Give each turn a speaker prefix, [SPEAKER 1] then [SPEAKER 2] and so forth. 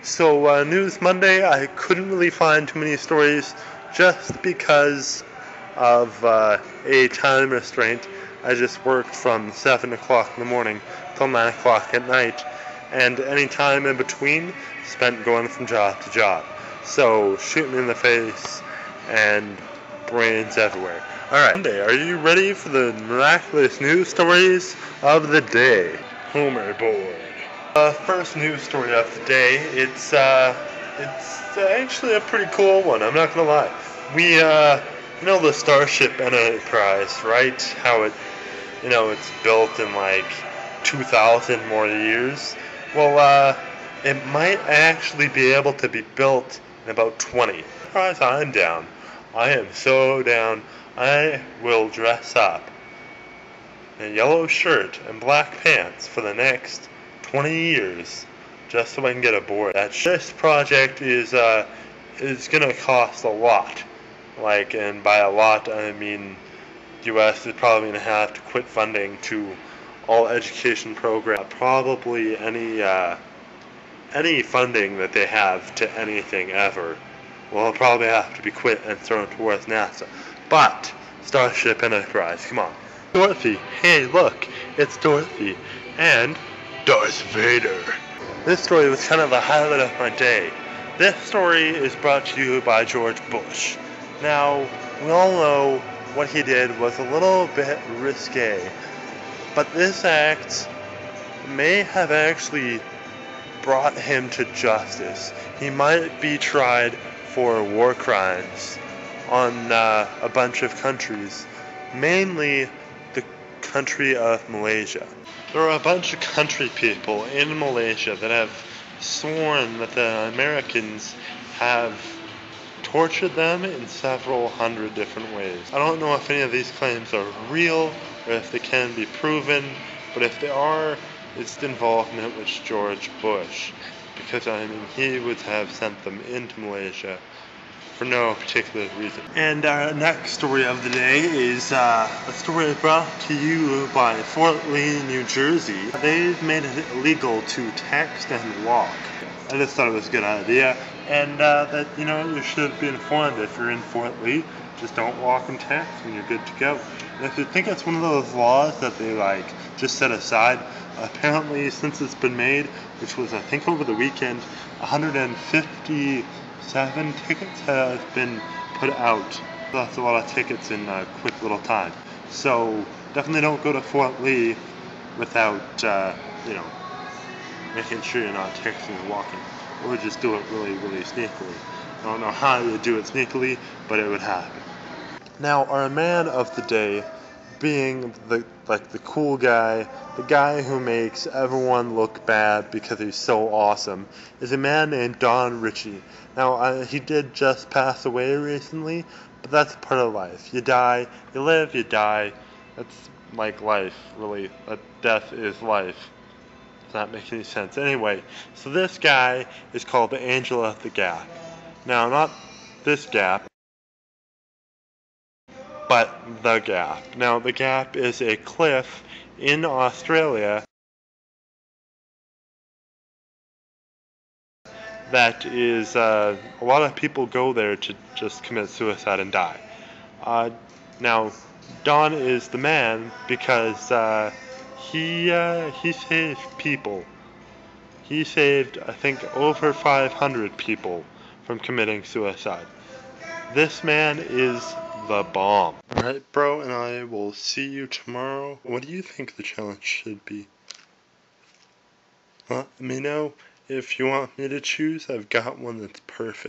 [SPEAKER 1] So, News Monday, I couldn't really find too many stories just because of a time restraint. I just worked from 7 o'clock in the morning till 9 o'clock at night, and any time in between spent going from job to job. So, shoot me in the face and brains everywhere. Alright, Monday, are you ready for the miraculous news stories of the day? Homer board. First news story of the day. It's actually a pretty cool one. I'm not gonna lie. We you know the Starship Enterprise, right? How it's built in like 2,000 more years. Well, it might actually be able to be built in about 20. Surprise! I'm down. I am so down. I will dress up in a yellow shirt and black pants for the next 20 years just so I can get aboard. This project is gonna cost a lot. And by a lot I mean US is probably gonna have to quit funding to all education programs. Probably any funding that they have to anything ever will probably have to be quit and thrown towards NASA. But Starship Enterprise, come on. Dorothy, hey look, it's Dorothy and Darth Vader. This story was kind of the highlight of my day. This story is brought to you by George Bush. Now, we all know what he did was a little bit risque, but this act may have actually brought him to justice. He might be tried for war crimes on a bunch of countries, mainly the country of Malaysia. There are a bunch of country people in Malaysia that have sworn that the Americans have tortured them in several hundred different ways. I don't know if any of these claims are real or if they can be proven, but if they are, it's involvement with George Bush, because he would have sent them into Malaysia for no particular reason. And our next story of the day is a story brought to you by Fort Lee, New Jersey. They've made it illegal to text and walk. I just thought it was a good idea, and that you should be informed if you're in Fort Lee. Just don't walk and text and you're good to go. And if you think it's one of those laws that they just set aside, apparently since it's been made, which was I think over the weekend, 157 tickets have been put out. That's a lot of tickets in a quick little time. So definitely don't go to Fort Lee without making sure you're not texting and walking, or just do it really, really sneakily. I don't know how you do it sneakily, but it would happen. Now, our man of the day, being the cool guy, the guy who makes everyone look bad because he's so awesome, is a man named Don Ritchie. Now, he did just pass away recently, but that's part of life. You die, you live, you die. That's like life, really. Death is life. Does not make any sense. Anyway, so this guy is called the Angel of the Gap. Now, not this gap, but the Gap. Now, the Gap is a cliff in Australia that is, a lot of people go there to just commit suicide and die. Now, Don is the man because he saved people. He saved, I think, over 500 people from committing suicide. This man is the bomb. Alright, bro, and I will see you tomorrow. What do you think the challenge should be? Let me know. If you want me to choose, I've got one that's perfect.